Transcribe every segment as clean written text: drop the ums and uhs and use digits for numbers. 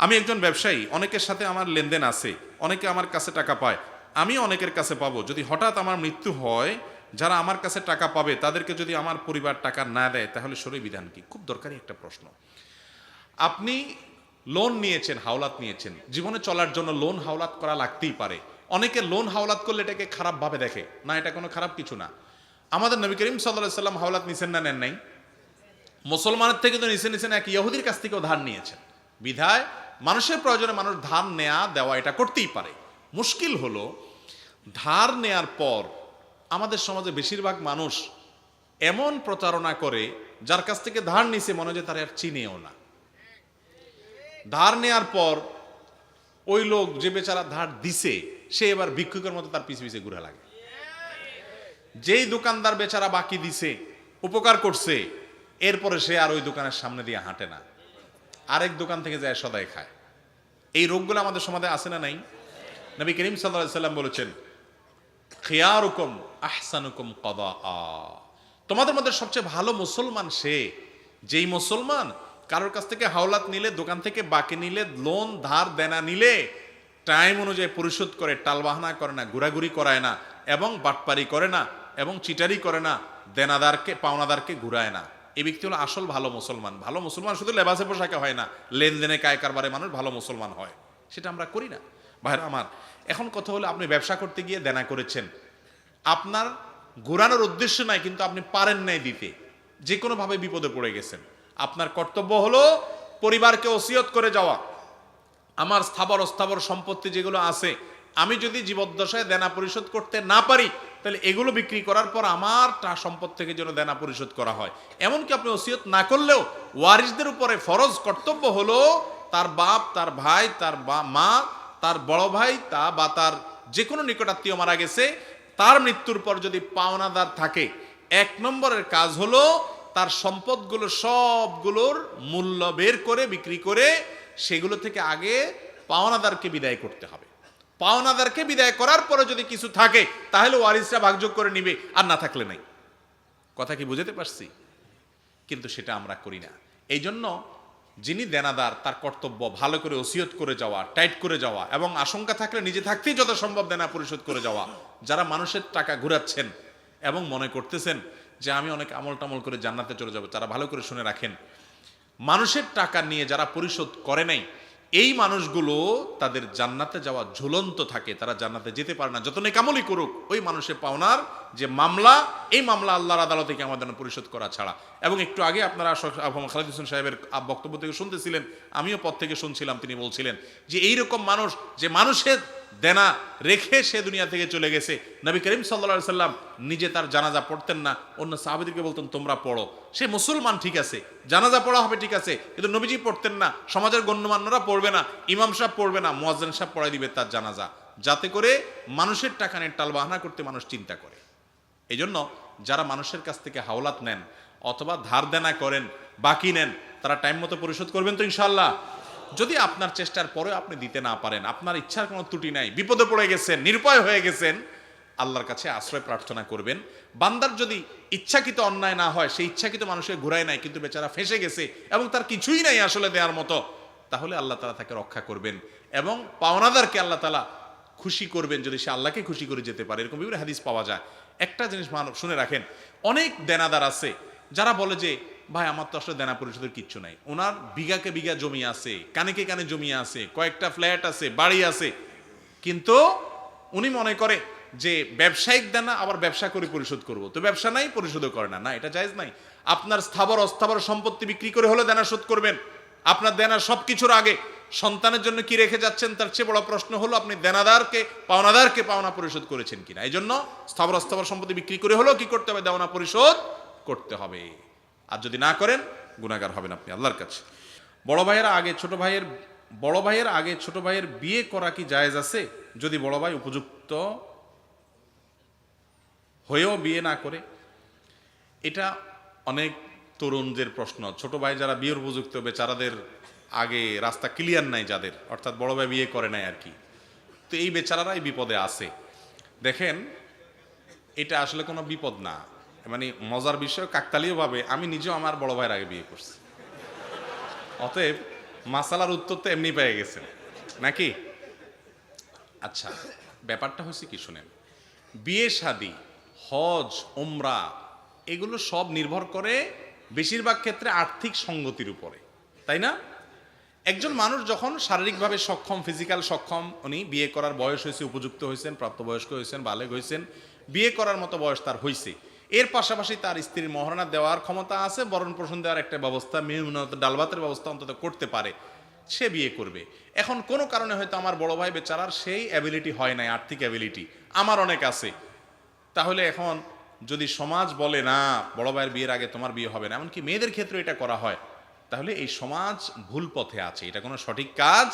আমি একজন ব্যবসায়ী, অনেকের সাথে আমার লেনদেন আছে, অনেকে আমার কাছে টাকা পায়, আমি অনেকের কাছে পাবো। যদি হঠাৎ আমার মৃত্যু হয়, যারা আমার কাছে টাকা পাবে তাদেরকে যদি আমার পরিবার টাকা না দেয়, তাহলে শরীর বিধান কি? খুব দরকারি একটা প্রশ্ন। আপনি লোন নিয়েছেন, হাওলাত নিয়েছেন, জীবনে চলার জন্য লোন হাওলাত করা লাগতেই পারে। অনেকে লোন হাওলাত করলে এটাকে খারাপভাবে দেখে, না এটা কোনো খারাপ কিছু না। আমাদের নবী করিম সাল্লাল্লাহু আলাইহি সাল্লাম হাওলাত নিছেন না নেন নাই? মুসলমানের থেকে তো নিছেন, এক ইহুদির কাছ থেকেও ধার নিয়েছেন। বিধায় মানুষের প্রয়োজনে মানুষ ধার নেয়া দেওয়া এটা করতেই পারে। মুশকিল হলো ধার নেয়ার পর আমাদের সমাজে বেশিরভাগ মানুষ এমন প্রতারণা করে, যার কাছ থেকে ধার নিছে মনে হয় তারা আর চিনেও না। ধার নেয়ার পর ওই লোক যে বেচারা ধার দিছে সে এবার ভিক্ষুকের মতো তার পিছে পিছে ঘুরে লাগে। যেই দোকানদার বেচারা বাকি দিছে, উপকার করছে, এরপরে সে আর ওই দোকানের সামনে দিয়ে হাঁটে না, আরেক দোকান থেকে যায় সদাই খায়। এই রোগগুলো আমাদের সমাজে আছে না নাই? নবী করিম সাল্লাল্লাহু আলাইহি সাল্লাম বলেছেন, খিয়ারুকুম আহসানুকুম কদাআ, তোমাদের মধ্যে সবচেয়ে ভালো মুসলমান সে যেই মুসলমান কারোর কাছ থেকে হাওলাত নিলে, দোকান থেকে বাকি নিলে, লোন ধার দেনা নিলে টাইম অনুযায়ী পরিশোধ করে, টালবাহানা করে না, ঘোরাঘুরি করায় না, এবং বাটপারি করে না, এবং চিটারি করে না, দেনাদারকে পাওনাদারকে ঘুরায় না। এই ব্যক্তি হলো আসল ভালো মুসলমান। ভালো মুসলমান শুধু লেবাসে পোশাকে হয় না, লেনদেনে কায় কারবারে মানুষ ভালো মুসলমান হয়। সেটা আমরা করি না। ভাইরা আমার, এখন কথা হলো আপনি ব্যবসা করতে গিয়ে দেনা করেছেন, আপনার ঘোরানোর উদ্দেশ্য নাই, কিন্তু আপনি পারেন নাই দিতে, যে কোনোভাবে বিপদে পড়ে গেছেন। আপনার কর্তব্য হলো পরিবারকে ওসিয়ত করে যাওয়া, আমার স্থাবর অস্থাবর সম্পত্তি যেগুলো আছে, আমি যদি জীবদ্দশায় দেনা পরিশোধ করতে না পারি, তাহলে এগুলো বিক্রি করার পর আমার সম্পদ থেকে যেন দেনা পরিশোধ করা হয়। এমনকি আপনি ওসিয়ত না করলেও ওয়ারিসদের উপরে ফরজ কর্তব্য হলো তার বাপ, তার ভাই, তার মা, তার বড় ভাই বা তার যে কোনো নিকটাত্মীয় মারা গেছে, তার মৃত্যুর পর যদি পাওনাদার থাকে, এক নম্বরের কাজ হলো তার সম্পদগুলো সবগুলোর মূল্য বের করে বিক্রি করে সেগুলো থেকে আগে পাওনাদারকে বিদায় করতে হবে। পাওনাদারকে বিদায় করার পরে যদি কিছু থাকে তাহলে ওয়ারিসরা ভাগযোগ করে নিবে, আর না থাকলে নাই। কথা কি বুঝতে পারছি? কিন্তু সেটা আমরা করি না। এই জন্য যিনি দেনাদার তার কর্তব্য ভালো করে ওসিয়ত করে যাওয়া, টাইট করে যাওয়া, এবং আশঙ্কা থাকলে নিজে থাকতেই যত সম্ভব দেনা পরিশোধ করে যাওয়া। যারা মানুষের টাকা ঘুরাচ্ছেন এবং মনে করতেছেন যে আমি অনেক আমল টামল করে জান্নাতে চলে যাব, তারা ভালো করে শুনে রাখেন, মানুষের টাকা নিয়ে যারা পরিশোধ করে নাই এই মানুষগুলো তাদের জান্নাতে যাওয়া ঝুলন্ত থাকে, তারা জান্নাতে যেতে পারে না যত নেকামলি করুক। ওই মানুষের পাওনার যে মামলা, এই মামলা আল্লাহর আদালতে কি আমাদের পরিশোধ করা ছাড়া। এবং একটু আগে আপনারা খালিদ হোসেন সাহেবের বক্তব্য থেকে শুনতেছিলেন, আমিও পথ থেকে শুনছিলাম, তিনি বলছিলেন যে এইরকম মানুষ যে মানুষের দেনা রেখে সে দুনিয়া থেকে চলে গেছে, নবী করিম সাল্লাল্লাহু আলাইহি সাল্লাম নিজে তার জানাজা পড়তেন না, অন্য সাহাবীদেরকে বলতেন তোমরা পড়ো। সে মুসলমান ঠিক আছে, জানাজা পড়া হবে ঠিক আছে, কিন্তু নবীজি পড়তেন না, সমাজের গণ্যমান্যরা পড়বে না, ইমাম সাহেব পড়বে না, মুয়াজ্জিন সাহেব পড়াই দিবে তার জানাজা, যাতে করে মানুষের টাকা নিয়ে টালবাহানা করতে মানুষ চিন্তা করে। এই জন্য যারা মানুষের কাছ থেকে হাওলাত নেন অথবা ধার দেনা করেন, বাকি নেন, তারা টাইম মতো পরিশোধ করবেন তো ইনশাআল্লাহ? যদি আপনার চেষ্টার পরে আপনি দিতে না পারেন, আপনার ইচ্ছার কোনো ত্রুটি নাই, বিপদে পড়ে গেছেন, নিরুপায় হয়ে গেছেন, আল্লাহর কাছে আশ্রয় প্রার্থনা করবেন। বান্দার যদি ইচ্ছাকৃত অন্যায় না হয়, সেই ইচ্ছাকৃত মানুষের ঘুরায় নাই, কিন্তু বেচারা ফেঁসে গেছে এবং তার কিছুই নাই আসলে দেওয়ার মতো, তাহলে আল্লাহ তাআলা তাকে রক্ষা করবেন এবং পাওনাদারকে আল্লাহ তাআলা খুশি করবেন যদি সে আল্লাহকে খুশি করে যেতে পারে। এরকম বিভিন্ন হাদিস পাওয়া যায়। একটা জিনিস শুনে রাখেন, অনেক দেনাদার আছে যারা বলে যে ভাই আমার তো আসলে দেনা পরিশোধের কিচ্ছু নাই, ওনার বিঘাকে বিঘা জমি আছে, কানেকে কানে জমি আছে, কয়েকটা ফ্ল্যাট আছে, বাড়ি আছে, কিন্তু উনি মনে করে যে ব্যবসায়িক দেনা আবার ব্যবসা করে পরিশোধ করব, তো ব্যবসা নাই পরিশোধও করে না, না এটা জায়েজ নাই। আপনার স্থাবর অস্থাবর সম্পত্তি বিক্রি করে হলে দেনা শোধ করবেন। আপনার দেনা সবকিছুর আগে সন্তানের জন্য কি রেখে যাচ্ছেন তার চেয়ে বড় প্রশ্ন হলো আপনি দেনাদারকে পাওনাদারকে পাওনা পরিশোধ করেছেন কিনা। এই জন্য স্থাবর অস্থাবর সম্পত্তি বিক্রি করে হলেও কি করতে হবে? দেওনা পরিশোধ করতে হবে। আর যদি না করেন গুনাহগার হবেন আপনি আল্লাহর কাছে। বড় ভাইয়ের আগে ছোট ভাইয়ের বিয়ে করা কি জায়েজ আছে যদি বড় ভাই উপযুক্ত হয়েও বিয়ে না করে? এটা অনেক তরুণদের প্রশ্ন। ছোট ভাই যারা বিয়ের উপযুক্ত, বেচারাদের আগে রাস্তা ক্লিয়ার নাই, যাদের অর্থাৎ বড় ভাই বিয়ে করে নাই আর কি, তো এই বেচারারাই বিপদে আছে। দেখেন, এটা আসলে কোনো বিপদ না, মানে মজার বিষয়, কাকতালীয়ভাবে আমি নিজেও আমার বড় ভাইয়ের আগে বিয়ে করছি। অতএব মাসালার উত্তর তো এমনি পেয়ে গেছেন নাকি? আচ্ছা, ব্যাপারটা হচ্ছে কি শুনেন, বিয়ে শাদী, হজ, ওমরা এগুলো সব নির্ভর করে বেশিরভাগ ক্ষেত্রে আর্থিক সঙ্গতির উপরে, তাই না? একজন মানুষ যখন শারীরিকভাবে সক্ষম, ফিজিক্যাল সক্ষম, উনি বিয়ে করার বয়স হয়েছে, উপযুক্ত হয়েছেন, প্রাপ্তবয়স্ক হয়েছেন, বালেগ হয়েছেন, বিয়ে করার মতো বয়স তার হয়েছে, এর পাশাপাশি তার স্ত্রীর মহারণা দেওয়ার ক্ষমতা আছে, বরণ পোষণ দেওয়ার একটা ব্যবস্থা, মেহনত ডালভাতের ব্যবস্থা অন্তত করতে পারে, সে বিয়ে করবে। এখন কোনো কারণে হয়তো আমার বড় ভাই বেচারার সেই অ্যাবিলিটি হয় নাই, আর্থিক অ্যাবিলিটি আমার অনেক আছে, তাহলে এখন যদি সমাজ বলে না বড় ভাইয়ের বিয়ের আগে তোমার বিয়ে হবে না, এমনকি মেয়েদের ক্ষেত্রে এটা করা হয়, তাহলে এই সমাজ ভুল পথে আছে, এটা কোনো সঠিক কাজ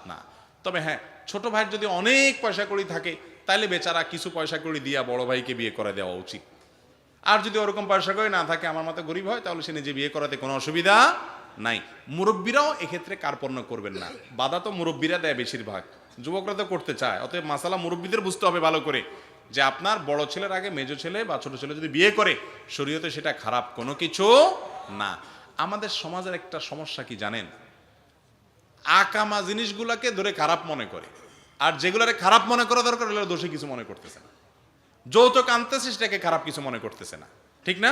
না। তবে হ্যাঁ, ছোট ভাইয়ের যদি অনেক পয়সা কড়ি থাকে তাহলে বেচারা কিছু পয়সা কড়ি দিয়া বড় ভাইকে বিয়ে করে দেওয়া উচিত। আর যদি ওরকম পয়সা কড়ি না থাকে, আমার মতো গরিব হয়, তাহলে সে নিজে বিয়ে করাতে কোনো অসুবিধা নাই। মুরব্বীরাও এক্ষেত্রে কার্পণ্য করবেন না, বাধা তো মুরব্বীরা দেয় বেশিরভাগ, যুবকরা তো করতে চায়। অতএব মাসালা মুরব্বীদের বুঝতে হবে ভালো করে যে আপনার বড় ছেলের আগে মেজো ছেলে বা ছোট ছেলে যদি বিয়ে করে, শরীয়তে সেটা খারাপ কোনো কিছু না। আমাদের সমাজের একটা সমস্যা কি জানেন, আকামা জিনিসগুলাকে ধরে খারাপ মনে করে, আর যেগুলারে খারাপ মনে করা দরকার ওগুলো দোষী কিছু মনে করতেছে না। যৌতুক আনতেছে সেটাকে খারাপ কিছু মনে করতেছে না, ঠিক না?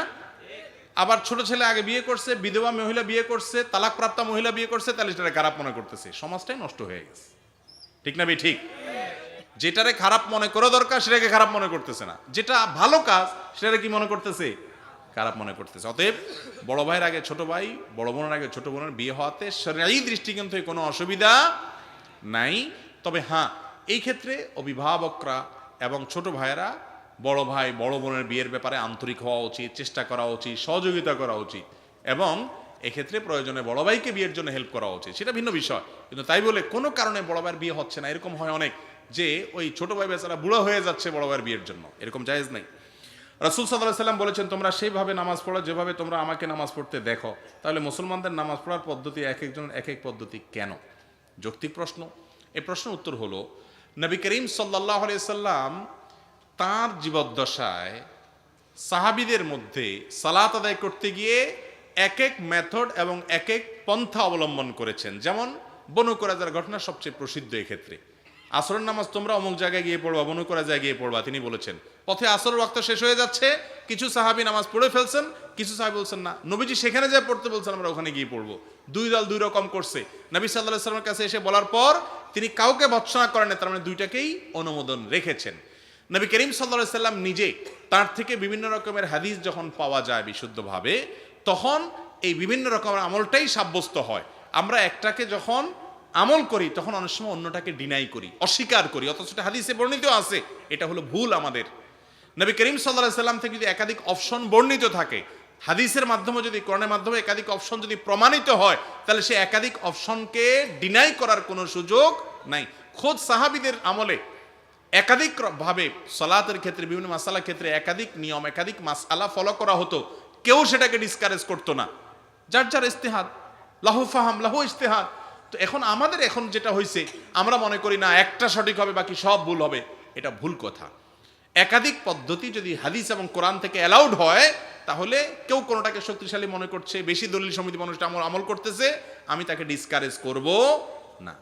আবার ছোট ছেলে আগে বিয়ে করছে, বিধবা মহিলা বিয়ে করছে, তালাকপ্রাপ্তা মহিলা বিয়ে করছে, তাহলে সেটাকে খারাপ মনে করতেছে। সমাজটাই নষ্ট হয়ে গেছে, ঠিক না ভাই? ঠিক। যেটারে খারাপ মনে করা দরকার সেটাকে খারাপ মনে করতেছে না, যেটা ভালো কাজ সেটাকে কি মনে করতেছে? খারাপ মনে করতেছে। অতএব বড় ভাইয়ের আগে ছোট ভাই, বড় বোনের আগে ছোট বোনের বিয়ে হওয়াতে শরঈ দৃষ্টিকোণ থেকে কোনো অসুবিধা নাই। তবে হ্যাঁ, এই ক্ষেত্রে অভিভাবকরা এবং ছোট ভাইয়েরা বড় ভাই বড় বোনের বিয়ের ব্যাপারে আন্তরিক হওয়া উচিত, চেষ্টা করা উচিত, সহযোগিতা করা উচিত, এবং এক্ষেত্রে প্রয়োজনে বড় ভাইকে বিয়ের জন্য হেল্প করা উচিত, সেটা ভিন্ন বিষয়। কিন্তু তাই বলে কোনো কারণে বড় ভাইয়ের বিয়ে হচ্ছে না, এরকম হয় অনেক, যে ওই ছোট ভাই বেচারা বুড়ো হয়ে যাচ্ছে বড় ভাইয়ের বিয়ের জন্য, এরকম জায়েজ নাই। রাসূল সাল্লাল্লাহু আলাইহি সাল্লাম বলেছেন, তোমরা সেইভাবে নামাজ পড়ো যেভাবে তোমরা আমাকে নামাজ পড়তে দেখো। তাহলে মুসলমানদের নামাজ পড়ার পদ্ধতি এক একজন এক এক পদ্ধতি কেন? যৌক্তিক প্রশ্ন। এই প্রশ্নের উত্তর হলো, নবী করিম সাল্লাল্লাহু আলাইহি সাল্লাম তাঁর জীবদ্দশায় সাহাবীদের মধ্যে সালাত আদায় করতে গিয়ে এক এক মেথড এবং এক এক পন্থা অবলম্বন করেছেন। যেমন বনু কুরাইজার ঘটনা সবচেয়ে প্রসিদ্ধ। এক্ষেত্রে আসরের নামাজ তোমরা অমুক জায়গায় গিয়ে পড়বা, বনু কুরাইজায় গিয়ে পড়বা, তিনি বলেছেন। পথে আসরের ওয়াক্ত শেষ হয়ে যাচ্ছে, কিছু সাহাবী নামাজ পড়ে ফেলছেন, কিছু সাহাবী বলছেন না, নবীজি সেখানে যা পড়তে বলছেন আমরা ওখানে গিয়ে পড়বো। দুই দল দুই রকম করছে। নবী সাল্লাল্লাহু আলাইহি ওয়াসাল্লামের কাছে এসে বলার পর তিনি কাউকে ভৎসনা করেন না, তার মানে দুইটাকেই অনুমোদন রেখেছেন। নবী করিম সাল্লাল্লাহু আলাইহি ওয়াসাল্লাম নিজে তার থেকে বিভিন্ন রকমের হাদিস যখন পাওয়া যায় বিশুদ্ধভাবে, তখন এই বিভিন্ন রকমের আমলটাই সাব্যস্ত হয়। আমরা একটাকে যখন আমল করি তখন অনেক সময় অন্যটাকে ডিনাই করি, অস্বীকার করি, অথচ এটা হাদিসে বর্ণিত আছে। এটা হলো ভুল আমাদের। নবী করিম সাল্লাল্লাহু আলাইহি ওয়াসাল্লাম থেকে যদি একাধিক অপশন বর্ণিত থাকে, হাদিসের মাধ্যমে যদি, কোরআনের মাধ্যমে একাধিক অপশন যদি প্রমাণিত হয়, তাহলে সে একাধিক অপশনকে ডিনাই করার কোনো সুযোগ নাই। খোদ সাহাবীদের আমলে একাধিক ভাবে সালাতের ক্ষেত্রে, বিভিন্ন মাসালার ক্ষেত্রে একাধিক নিয়ম, একাধিক মাসআলা ফলো করা হতো, কেউ সেটাকে ডিসকারেজ করতো না। যার যার ইজতিহাদ, লাহু ফাহাম লাহু ইজতিহাদ। তো এখন আমাদের এখন যেটা হয়েছে, আমরা মনে করি না একটা সঠিক হবে বাকি সব ভুল হবে, এটা ভুল কথা। একাধিক পদ্ধতি যদি হাদিস এবং কোরআন থেকে অ্যালাউড হয়, তাহলে কেউ কোনোটাকে শক্তিশালী মনে করছে, বেশি দলিল সমিতি মানুষটা আমল করতেছে, আমি তাকে ডিসকারেজ করব না।